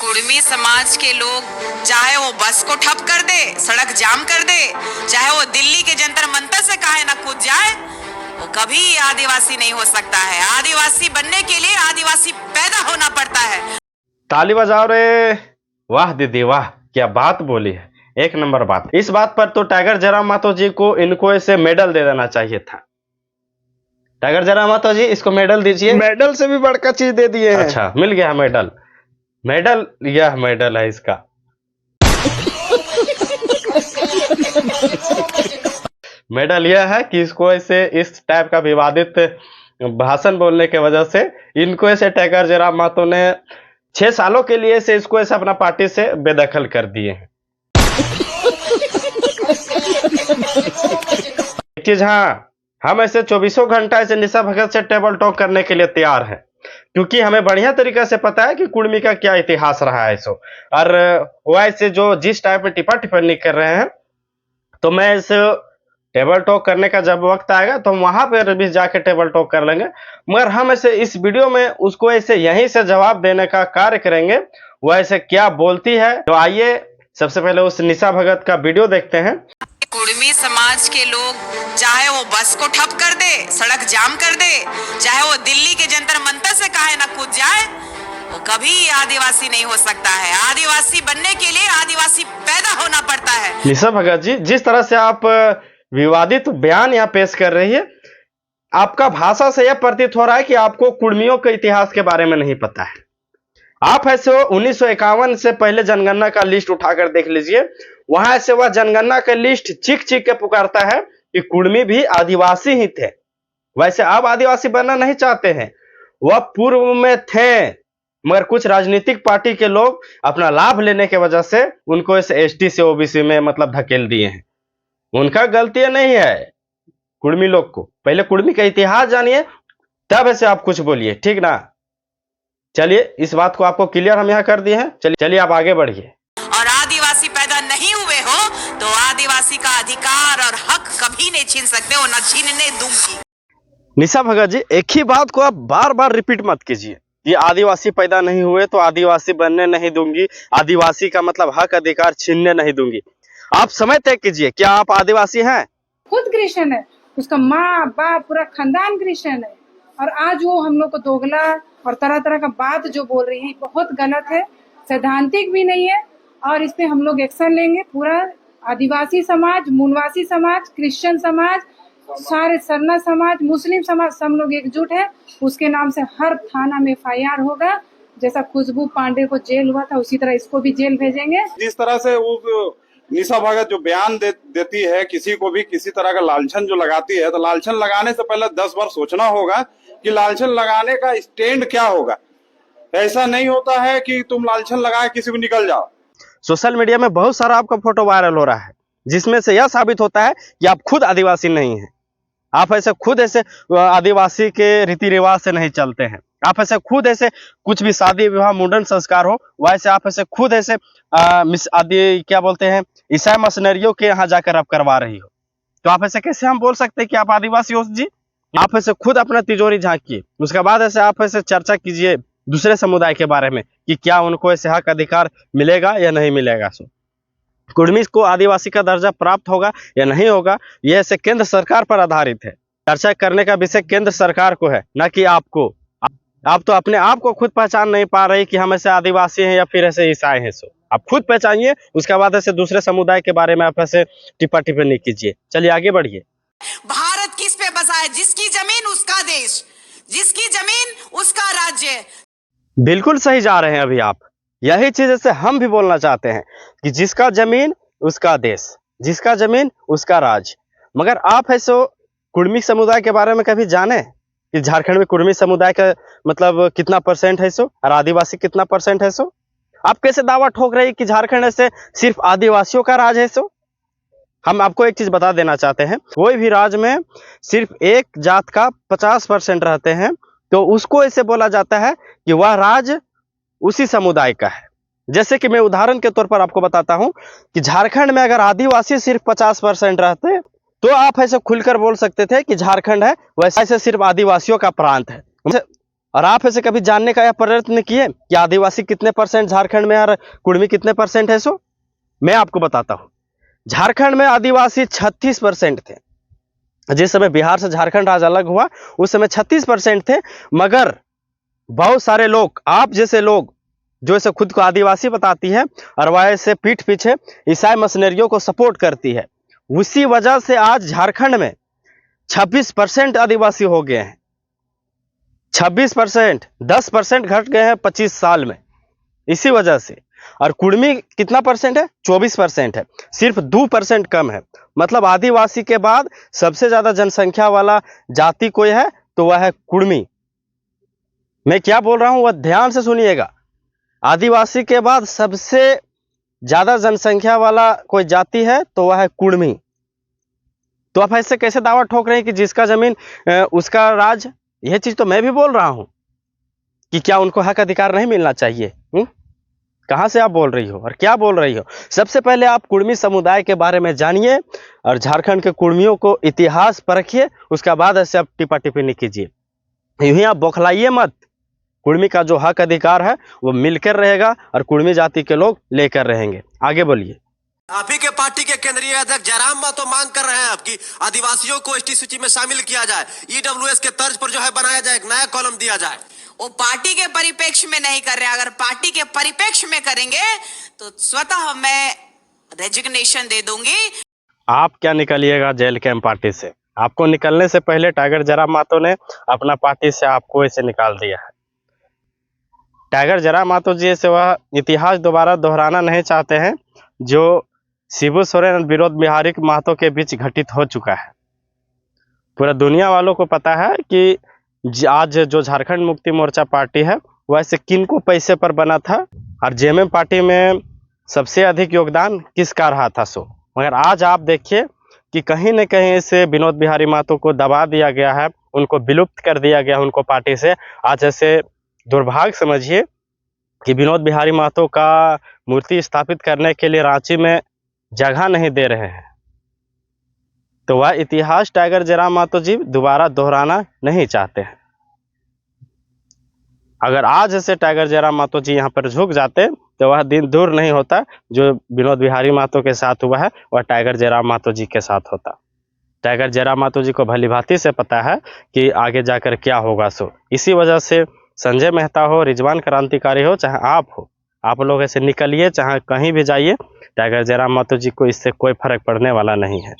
कुर्मी समाज के लोग चाहे वो बस को ठप कर दे, सड़क जाम कर दे, चाहे वो दिल्ली के जंतर मंतर से काहे ना कूद जाए, वो कभी आदिवासी नहीं हो सकता है। आदिवासी बनने के लिए आदिवासी पैदा होना पड़ता है। ताली बजाओ रे। वाह दीदी वाह, क्या बात बोली है, एक नंबर बात। इस बात पर तो टाइगर जयराम मातो जी को इनको ऐसे मेडल दे देना चाहिए था। टाइगर जयराम मातो जी, इसको मेडल दीजिए। मेडल से भी बढ़कर चीज दे दिए हैं। अच्छा, मिल गया मेडल। मेडल, यह मेडल है इसका। मेडल यह है कि इसको ऐसे इस टाइप का विवादित भाषण बोलने के वजह से इनको ऐसे टाइगर जयराम मातो ने 6 सालों के लिए से इसको ऐसे अपना पार्टी से बेदखल कर दिए हैं। एक चीज, हाँ, हम ऐसे 24 घंटा ऐसे निशा भगत से टेबल टॉक करने के लिए तैयार हैं, क्योंकि हमें बढ़िया तरीके से पता है कि कुर्मी का क्या इतिहास रहा है। सो और वो ऐसे जो जिस टाइप में टिप्पा टिप्पणी कर रहे हैं, तो मैं इस टेबल टॉक करने का जब वक्त आएगा तो वहां पर भी जाके टेबल टॉक कर लेंगे। मगर हम ऐसे इस वीडियो में उसको ऐसे यहीं से जवाब देने का कार्य करेंगे, वो ऐसे क्या बोलती है। तो आइए सबसे पहले उस निशा भगत का वीडियो देखते हैं। कुर्मी समाज के लोग चाहे वो बस को ठप कर दे, सड़क जाम कर दे, चाहे वो दिल्ली के जंतर मंतर से काहे ना कूद जाए, वो कभी आदिवासी नहीं हो सकता है। आदिवासी बनने के लिए आदिवासी पैदा होना पड़ता है। निशा भगत जी, जिस तरह से आप विवादित बयान यहाँ पेश कर रही है, आपका भाषा से यह प्रतीत हो रहा है कि आपको कुर्मियों के इतिहास के बारे में नहीं पता है। आप ऐसे 1951 से पहले जनगणना का लिस्ट उठाकर देख लीजिए, वहां से वह जनगणना का लिस्ट चीख चीख के पुकारता है कि कुर्मी भी आदिवासी ही थे। वैसे आप आदिवासी बनना नहीं चाहते हैं, वह पूर्व में थे, मगर कुछ राजनीतिक पार्टी के लोग अपना लाभ लेने के वजह से उनको इस एसटी से ओबीसी में मतलब धकेल दिए हैं। उनका गलती नहीं है। कुर्मी लोग को पहले कुर्मी का इतिहास जानिए, तब ऐसे आप कुछ बोलिए, ठीक ना। चलिए, इस बात को आपको क्लियर हम यहाँ कर दिए हैं। चलिए आप आगे बढ़िए। और आदिवासी पैदा नहीं हुए हो तो आदिवासी का अधिकार और हक कभी नहीं छीन सकते हो, न छीनने दूंगी। निशा भगत जी, एक ही बात को आप बार बार रिपीट मत कीजिए। ये आदिवासी पैदा नहीं हुए तो आदिवासी बनने नहीं दूंगी, आदिवासी का मतलब हक अधिकार छीनने नहीं दूंगी। आप समय तय कीजिए, क्या आप आदिवासी हैं? खुद क्रिश्चियन है, उसका माँ बाप पूरा खानदान क्रिश्चियन है, और आज वो हम लोग को दोगला और तरह तरह का बात जो बोल रही है बहुत गलत है, सैद्धांतिक भी नहीं है। और इस पे हम लोग एक्शन लेंगे। पूरा आदिवासी समाज, मूलवासी समाज, क्रिश्चियन समाज, सारे सरना समाज, मुस्लिम समाज, सब लोग एकजुट है। उसके नाम से हर थाना में FIR होगा। जैसा खुशबू पांडे को जेल हुआ था, उसी तरह इसको भी जेल भेजेंगे। जिस तरह से वो निशा भगत जो बयान देती है, किसी को भी किसी तरह का लालछन जो लगाती है, तो लालछन लगाने से पहले 10 बार सोचना होगा कि लालछन लगाने का स्टैंड क्या होगा। ऐसा नहीं होता है कि तुम लालछन लगाए किसी को निकल जाओ। सोशल मीडिया में बहुत सारा आपका फोटो वायरल हो रहा है, जिसमें से यह साबित होता है कि आप खुद आदिवासी नहीं हैं। आप ऐसे खुद ऐसे आदिवासी के रीति रिवाज से नहीं चलते हैं। आप ऐसे खुद ऐसे कुछ भी शादी विवाह मुंडन संस्कार हो, वैसे आप ऐसे खुद ऐसे आदि क्या बोलते हैं, ईसाई मशीनरियों के यहाँ जाकर आप करवा रही हो। तो आप ऐसे कैसे हम बोल सकते हैं कि आप आदिवासी हो जी? आप ऐसे खुद अपना तिजोरी झांकिए, उसके बाद ऐसे आप ऐसे चर्चा कीजिए दूसरे समुदाय के बारे में कि क्या उनको ऐसे हक अधिकार मिलेगा या नहीं मिलेगा। सो कुर्मी को आदिवासी का दर्जा प्राप्त होगा या नहीं होगा, यह ऐसे केंद्र सरकार पर आधारित है। चर्चा करने का विषय केंद्र सरकार को है, न कि आपको। आप तो अपने आप को खुद पहचान नहीं पा रही कि हम ऐसे आदिवासी हैं या फिर ऐसे ईसाई हैं। सो आप खुद पहचानिए, उसके बाद ऐसे दूसरे समुदाय के बारे में आप ऐसे टिप्पा टिप्पणी कीजिए। चलिए आगे बढ़िए। भारत किस पे बसा है? जिसकी जमीन उसका देश, जिसकी जमीन उसका राज्य। बिल्कुल सही जा रहे हैं अभी आप। यही चीज ऐसे हम भी बोलना चाहते हैं कि जिसका जमीन उसका देश, जिसका जमीन उसका राज। मगर आप ऐसे कुर्मी समुदाय के बारे में कभी जाने कि झारखंड में कुर्मी समुदाय का मतलब कितना % है सो, और आदिवासी कितना % है सो? आप कैसे दावा ठोक रहे हैं कि झारखंड ऐसे सिर्फ आदिवासियों का राज है सो? हम आपको एक चीज बता देना चाहते हैं, कोई भी राज्य में सिर्फ एक जात का 50% रहते हैं, तो उसको ऐसे बोला जाता है कि वह राज्य उसी समुदाय का है। जैसे कि मैं उदाहरण के तौर पर आपको बताता हूं कि झारखंड में अगर आदिवासी सिर्फ 50% रहते तो आप ऐसे खुलकर बोल सकते थे कि झारखंड है वैसे सिर्फ आदिवासियों का प्रांत है। और आप ऐसे कभी जानने का यह प्रयत्न किए कि आदिवासी कितने परसेंट झारखंड में और कुर्मी कितने परसेंट है? सो मैं आपको बताता हूं। झारखंड में आदिवासी 36% थे। जिस समय बिहार से झारखंड राज्य अलग हुआ उस समय 36% थे, मगर बहुत सारे लोग, आप जैसे लोग जो इसे खुद को आदिवासी बताती है और वह ऐसे पीठ पीछे ईसाई मशीनरियों को सपोर्ट करती है, उसी वजह से आज झारखंड में 26% आदिवासी हो गए हैं। 26%, 10% घट गए हैं 25 साल में इसी वजह से। और कुर्मी कितना परसेंट है? 24% है, सिर्फ 2% कम है। मतलब आदिवासी के बाद सबसे ज्यादा जनसंख्या वाला जाति कोई है तो वह है कुर्मी। मैं क्या बोल रहा हूं वह ध्यान से सुनिएगा। आदिवासी के बाद सबसे ज्यादा जनसंख्या वाला कोई जाति है तो वह है कुर्मी। तो आप ऐसे कैसे दावा ठोक रहे हैं कि जिसका जमीन उसका राज? यह चीज तो मैं भी बोल रहा हूं कि क्या उनको हक अधिकार नहीं मिलना चाहिए? कहां से आप बोल रही हो और क्या बोल रही हो? सबसे पहले आप कुर्मी समुदाय के बारे में जानिए और झारखंड के कुर्मियों को इतिहास परखिए, उसके बाद ऐसे आप टिपा टिप्पणी कीजिए। यूं ही आप बौखलाइए मत। कुर्मी का जो हक अधिकार है वो मिलकर रहेगा और कुर्मी जाति के लोग लेकर रहेंगे। आगे बोलिए। आप ही के पार्टी के केंद्रीय अध्यक्ष जयराम महतो मांग कर रहे हैं आपकी आदिवासियों को एसटी सूची में शामिल किया जाए, ईडब्ल्यूएस के तर्ज पर जो है बनाया जाए, एक नया कॉलम दिया जाए। वो पार्टी के परिप्रेक्ष्य में नहीं कर रहे। अगर पार्टी के परिप्रेक्ष्य में करेंगे तो स्वतः मैं रेजिग्नेशन दे दूंगी। आप क्या निकलिएगा जेल कैंप पार्टी से? आपको निकलने से पहले टाइगर जयराम महतो ने अपना पार्टी से आपको ऐसे निकाल दिया है। टाइगर जयराम महतो जी से वह इतिहास दोबारा दोहराना नहीं चाहते हैं जो शिबू सोरेन और विनोद बिहारी महतो के बीच घटित हो चुका है। पूरा दुनिया वालों को पता है कि आज जो झारखंड मुक्ति मोर्चा पार्टी है वह ऐसे किन को पैसे पर बना था और जेएमएम पार्टी में सबसे अधिक योगदान किसका रहा था। सो मगर आज आप देखिए कि कहीं न कहीं से विनोद बिहारी महतो को दबा दिया गया है, उनको विलुप्त कर दिया गया उनको पार्टी से। आज ऐसे दुर्भाग्य समझिए कि विनोद बिहारी महतो का मूर्ति स्थापित करने के लिए रांची में जगह नहीं दे रहे हैं। तो वह इतिहास टाइगर जयराम महतो जी दोबारा दोहराना नहीं चाहते हैं। अगर आज ऐसे टाइगर जयराम महतो जी यहाँ पर झुक जाते तो वह दिन दूर नहीं होता जो विनोद बिहारी महतो के साथ हुआ है वह टाइगर जयराम महतो जी के साथ होता। टाइगर जयराम महतो जी को भली भांति से पता है कि आगे जाकर क्या होगा। सो इसी वजह से संजय मेहता हो, रिजवान क्रांतिकारी हो, चाहे आप हो, आप लोग ऐसे निकलिए, चाहे कहीं भी जाइए, टाइगर जयराम महतो जी को इससे कोई फर्क पड़ने वाला नहीं है।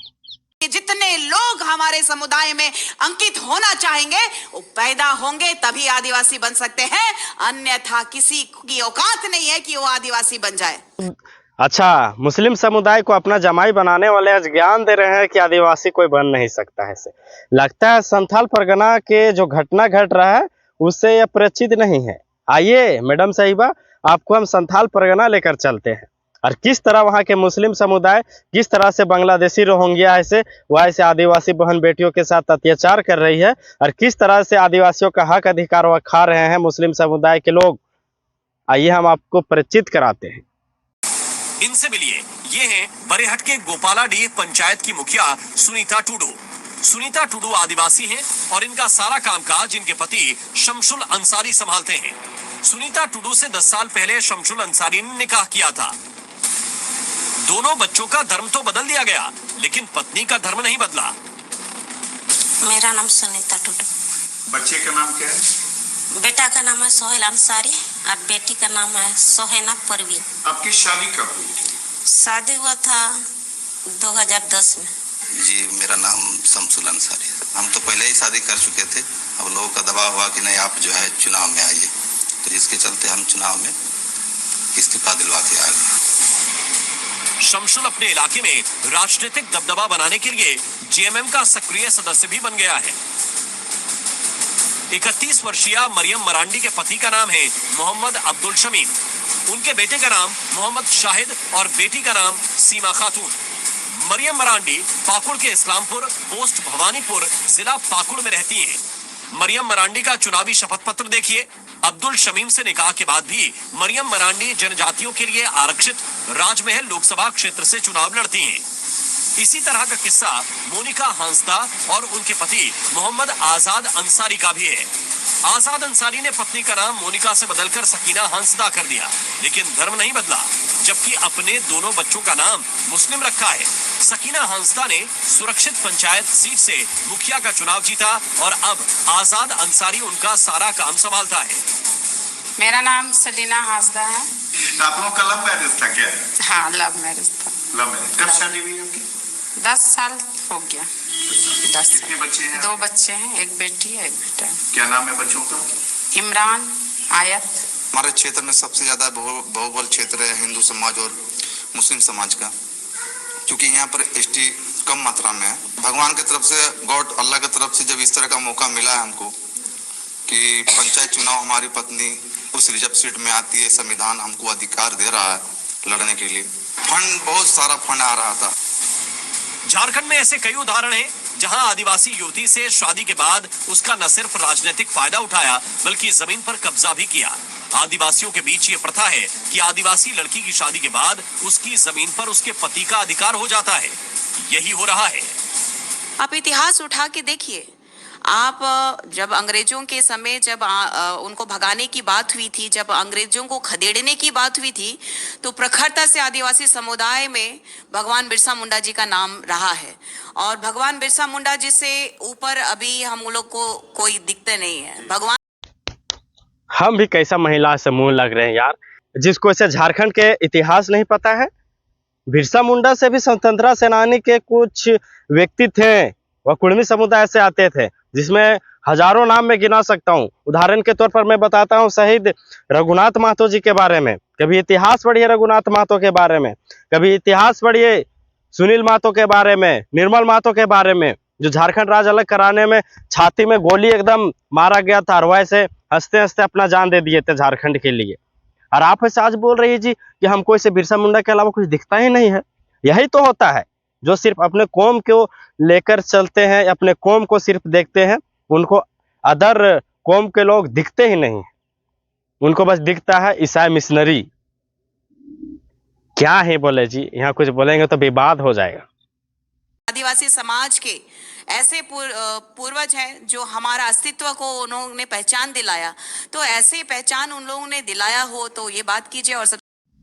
जितने लोग हमारे समुदाय में अंकित होना चाहेंगे वो पैदा होंगे तभी आदिवासी बन सकते हैं, अन्यथा किसी की औकात नहीं है कि वो आदिवासी बन जाए। अच्छा, मुस्लिम समुदाय को अपना जमाई बनाने वाले आज ज्ञान दे रहे हैं कि आदिवासी कोई बन नहीं सकता है। से लगता है संथाल परगना के जो घटना घट रहा है उससे यह परिचित नहीं है। आइए मैडम साहिबा, आपको हम संथाल परगना लेकर चलते हैं और किस तरह वहाँ के मुस्लिम समुदाय किस तरह से बांग्लादेशी रोहिंग्या ऐसे वह ऐसे आदिवासी बहन बेटियों के साथ अत्याचार कर रही है और किस तरह से आदिवासियों का हक अधिकार वह खा रहे हैं मुस्लिम समुदाय के लोग। आइए हम आपको परिचित कराते हैं। इनसे मिलिए, ये हैं बरेहट के गोपालाडीह पंचायत की मुखिया सुनीता टुडू। सुनीता टुडू आदिवासी हैं और इनका सारा कामकाज इनके पति शमसुल अंसारी संभालते हैं। सुनीता टुडू से 10 साल पहले शमसुल अंसारी ने निकाह किया था। दोनों बच्चों का धर्म तो बदल दिया गया लेकिन पत्नी का धर्म नहीं बदला। मेरा नाम सुनीता टुडू। बच्चे का नाम क्या है? बेटा का नाम है सोहेल अंसारी और बेटी का नाम है सोहेना परवीन। आपकी शादी कब हुई? शादी हुआ था 2010 में। जी, मेरा नाम शमसुल अंसारी है। हम तो पहले ही शादी कर चुके थे। अब लोगों का दबाव हुआ कि नहीं आप जो है चुनाव में आइए, तो जिसके चलते हम चुनाव में इस्तीफा दिलवा के आ गए। शमसुल अपने इलाके में राजनीतिक दबदबा बनाने के लिए जेएमएम का सक्रिय सदस्य भी बन गया है। 31 वर्षीय मरियम मरांडी के पति का नाम है मोहम्मद अब्दुल शमीम। उनके बेटे का नाम मोहम्मद शाहिद और बेटी का नाम सीमा खातून। मरियम मरांडी पाकुड़ के इस्लामपुर पोस्ट भवानीपुर जिला पाकुड़ में रहती हैं। मरियम मरांडी का चुनावी शपथ पत्र देखिए। अब्दुल शमीम से निकाह के बाद भी मरियम मरांडी जनजातियों के लिए आरक्षित राजमहल लोकसभा क्षेत्र से चुनाव लड़ती हैं। इसी तरह का किस्सा मोनिका हांसदा और उनके पति मोहम्मद आजाद अंसारी का भी है। आजाद अंसारी ने पत्नी का नाम मोनिका से बदलकर सकीना हंसदा कर दिया, लेकिन धर्म नहीं बदला, जबकि अपने दोनों बच्चों का नाम मुस्लिम रखा है। सकीना हंसदा ने सुरक्षित पंचायत सीट से मुखिया का चुनाव जीता और अब आजाद अंसारी उनका सारा काम संभालता है। मेरा नाम सलीना हासदा है। आप लोगों का लव मैरिज था क्या? हाँ, लव मैरिज था। Love marriage. कब शादी हुई आपकी? 10 साल हो गया। 10 कितने बच्चे हैं? 2 बच्चे हैं, एक बेटी है, एक बेटा है। क्या नाम है बच्चों का? इमरान, आयत। हमारे क्षेत्र में सबसे ज़्यादा बहुबल क्षेत्र है हिंदू समाज और मुस्लिम समाज का, क्योंकि यहाँ पर एसटी कम मात्रा में है। भगवान की तरफ से, गॉड अल्लाह की तरफ से जब इस तरह का मौका मिला है हमको कि पंचायत चुनाव हमारी पत्नी उस रिजर्व सीट में आती है, संविधान हमको अधिकार दे रहा है लड़ने के लिए। फंड, बहुत सारा फंड आ रहा था। झारखंड में ऐसे कई उदाहरण हैं जहां आदिवासी युवती से शादी के बाद उसका न सिर्फ राजनीतिक फायदा उठाया बल्कि जमीन पर कब्जा भी किया। आदिवासियों के बीच ये प्रथा है कि आदिवासी लड़की की शादी के बाद उसकी जमीन पर उसके पति का अधिकार हो जाता है। यही हो रहा है। आप इतिहास उठा के देखिए, आप जब अंग्रेजों के समय जब उनको भगाने की बात हुई थी, जब अंग्रेजों को खदेड़ने की बात हुई थी, तो प्रखरता से आदिवासी समुदाय में भगवान बिरसा मुंडा जी का नाम रहा है। और भगवान बिरसा मुंडा जी से ऊपर अभी हम लोग को कोई दिखते नहीं है। भगवान, हम भी कैसा महिला से मुंह लग रहे हैं यार, जिसको ऐसे झारखंड के इतिहास नहीं पता है। बिरसा मुंडा से भी स्वतंत्रता सेनानी के कुछ व्यक्ति थे, वह कुर्मी समुदाय से आते थे, जिसमें हजारों नाम में गिना सकता हूँ। उदाहरण के तौर पर मैं बताता हूँ शहीद रघुनाथ महतो जी के बारे में। कभी इतिहास पढ़िए रघुनाथ महतो के बारे में, कभी इतिहास पढ़िए सुनील महतो के बारे में, निर्मल महतो के बारे में, जो झारखंड राज्य अलग कराने में छाती में गोली एकदम मारा गया था और वैसे हंसते हंसते अपना जान दे दिए थे झारखंड के लिए। और आप ऐसे आज बोल रही है जी कि हमको इसे बिरसा मुंडा के अलावा कुछ दिखता ही नहीं है। यही तो होता है, जो सिर्फ अपने कौम को लेकर चलते हैं, अपने कौम को सिर्फ देखते हैं, उनको अदर कौम के लोग दिखते ही नहीं। उनको बस दिखता है ईसाई मिशनरी। क्या है बोले जी, यहाँ कुछ बोलेंगे तो विवाद हो जाएगा। आदिवासी समाज के ऐसे पूर्वज हैं जो हमारा अस्तित्व को उन्होंने पहचान दिलाया, तो ऐसे पहचान उन लोगों ने दिलाया हो तो ये बात कीजिए। और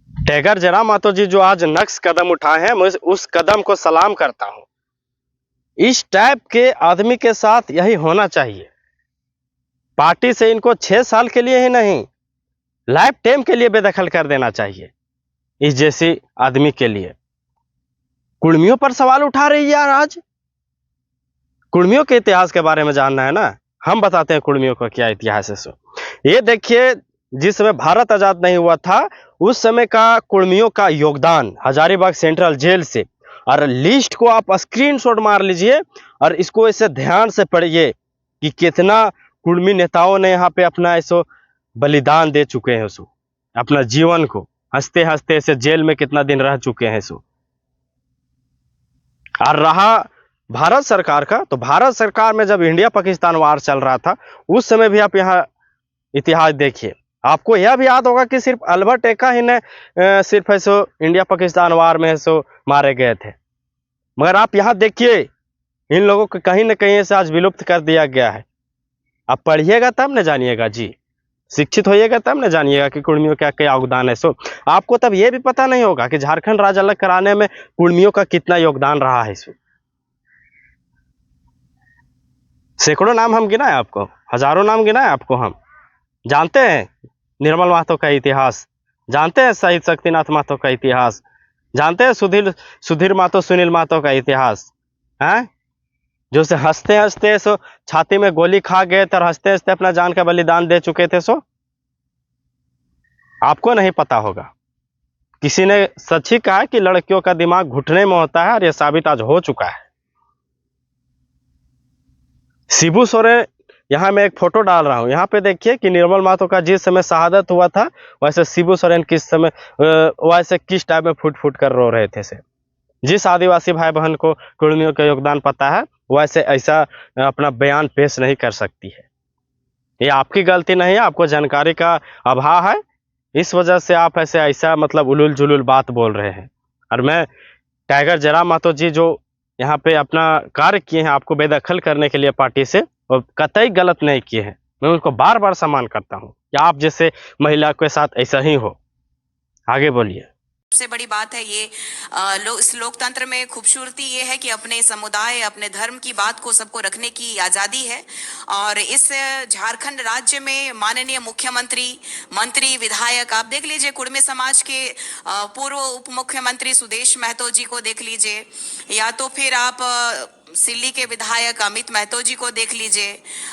टैगर जरा महतो जी जो आज नक्श कदम उठाए हैं, मैं उस कदम को सलाम करता हूं। इस टाइप के आदमी के साथ यही होना चाहिए। पार्टी से इनको 6 साल के लिए ही नहीं, लाइफ टाइम के लिए बेदखल कर देना चाहिए। इस जैसे आदमी के लिए कुर्मियों पर सवाल उठा रही है यार। आज कुर्मियों के इतिहास के बारे में जानना है ना, हम बताते हैं कुर्मियों का क्या इतिहास है। सो ये देखिए, जिस समय भारत आजाद नहीं हुआ था उस समय का कुर्मियों का योगदान हजारीबाग सेंट्रल जेल से, और लिस्ट को आप स्क्रीनशॉट मार लीजिए और इसको ऐसे ध्यान से पढ़िए कि कितना कुर्मी नेताओं ने यहाँ पे अपना ऐसो बलिदान दे चुके हैं, सो अपना जीवन को हंसते हंसते ऐसे जेल में कितना दिन रह चुके हैं। सो और रहा भारत सरकार का, तो भारत सरकार में जब इंडिया पाकिस्तान वार चल रहा था उस समय भी आप यहाँ इतिहास देखिए, आपको यह भी याद होगा कि सिर्फ अल्बर्ट एक्का ही ने सिर्फ ऐसो इंडिया पाकिस्तान वार में ऐसो मारे गए थे। मगर आप यहाँ देखिए, इन लोगों को कहीं ना कहीं से आज विलुप्त कर दिया गया है। आप पढ़िएगा तब न जानिएगा जी, शिक्षित होइएगा तब न जानिएगा कि कुर्मियों का क्या योगदान है। सो आपको तब ये भी पता नहीं होगा कि झारखंड राज्य अलग कराने में कुर्मियों का कितना योगदान रहा है। सो सैकड़ों नाम हम गिनाए आपको, हजारों नाम गिनाए आपको। हम जानते हैं निर्मल महतो का इतिहास, जानते हैं शहीद शक्तिनाथ महतो का इतिहास, जानते हैं सुधीर महतो, सुनील महतो का इतिहास है, जो से हंसते हंसते सो छाती में गोली खा गए थे और हंसते हंसते अपना जान का बलिदान दे चुके थे। सो आपको नहीं पता होगा। किसी ने सच ही कहा कि लड़कियों का दिमाग घुटने में होता है, और यह साबित आज हो चुका है। शिबू सोरेन, यहाँ मैं एक फोटो डाल रहा हूँ, यहाँ पे देखिए कि निर्मल महतो का जिस समय शहादत हुआ था वैसे शिबू सोरेन किस समय वैसे किस टाइप में फूट फूट कर रो रहे थे। से जिस आदिवासी भाई बहन को कुर्मियों का योगदान पता है वैसे ऐसा अपना बयान पेश नहीं कर सकती है। ये आपकी गलती नहीं है, आपको जानकारी का अभाव है, इस वजह से आप ऐसा मतलब उलूल जुलूल बात बोल रहे हैं। और मैं टाइगर जरा महतो जी जो यहाँ पे अपना कार्य किए हैं आपको बेदखल करने के लिए पार्टी से, और कतई गलत नहीं किए हैं। मैं उनको बार बार सम्मान करता हूँ कि आप जैसे महिला के साथ ऐसा ही हो। आगे बोलिए। सबसे बड़ी बात है ये इस लोकतंत्र में खूबसूरती ये है कि अपने समुदाय अपने धर्म की बात को सबको रखने की आज़ादी है। और इस झारखंड राज्य में माननीय मुख्यमंत्री, मंत्री, विधायक, आप देख लीजिए कुड़मी समाज के पूर्व उप मुख्यमंत्री सुदेश महतो जी को देख लीजिए, या तो फिर आप सिल्ली के विधायक अमित महतो जी को देख लीजिए,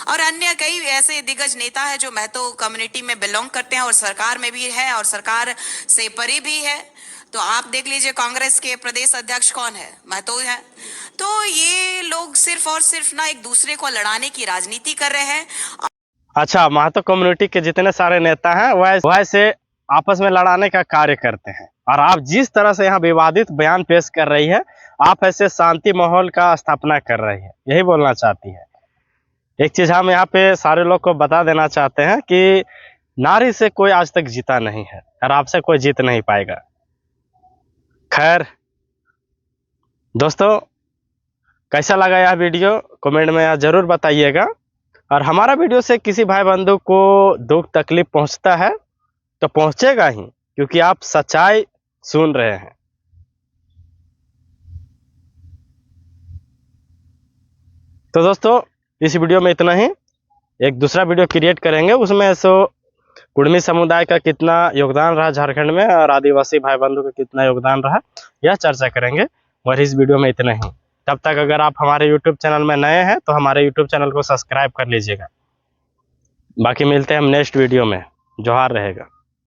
और अन्य कई ऐसे दिग्गज नेता है जो महतो कम्युनिटी में बिलोंग करते हैं और सरकार में भी है और सरकार से परे भी है। तो आप देख लीजिए कांग्रेस के प्रदेश अध्यक्ष कौन है, महतो है। तो ये लोग सिर्फ और सिर्फ ना एक दूसरे को लड़ाने की राजनीति कर रहे हैं। अच्छा, महतो कम्युनिटी के जितने सारे नेता हैं वैसे आपस में लड़ाने का कार्य करते हैं। और आप जिस तरह से यहाँ विवादित बयान पेश कर रही है, आप ऐसे शांति माहौल का स्थापना कर रही है, यही बोलना चाहती है। एक चीज हम यहाँ पे सारे लोग को बता देना चाहते हैं कि नारी से कोई आज तक जीता नहीं है और आपसे कोई जीत नहीं पाएगा। खैर दोस्तों, कैसा लगा यह वीडियो कमेंट में जरूर बताइएगा। और हमारा वीडियो से किसी भाई बंधु को दुख तकलीफ पहुंचता है तो पहुंचेगा ही, क्योंकि आप सच्चाई सुन रहे हैं। तो दोस्तों, इस वीडियो में इतना ही। एक दूसरा वीडियो क्रिएट करेंगे, उसमें कुड़मी समुदाय का कितना योगदान रहा झारखंड में और आदिवासी भाई बंधु का कितना योगदान रहा, यह चर्चा करेंगे। और इस वीडियो में इतना ही। तब तक अगर आप हमारे YouTube चैनल में नए हैं तो हमारे YouTube चैनल को सब्सक्राइब कर लीजिएगा। बाकी मिलते हैं हम नेक्स्ट वीडियो में। जोहार रहेगा।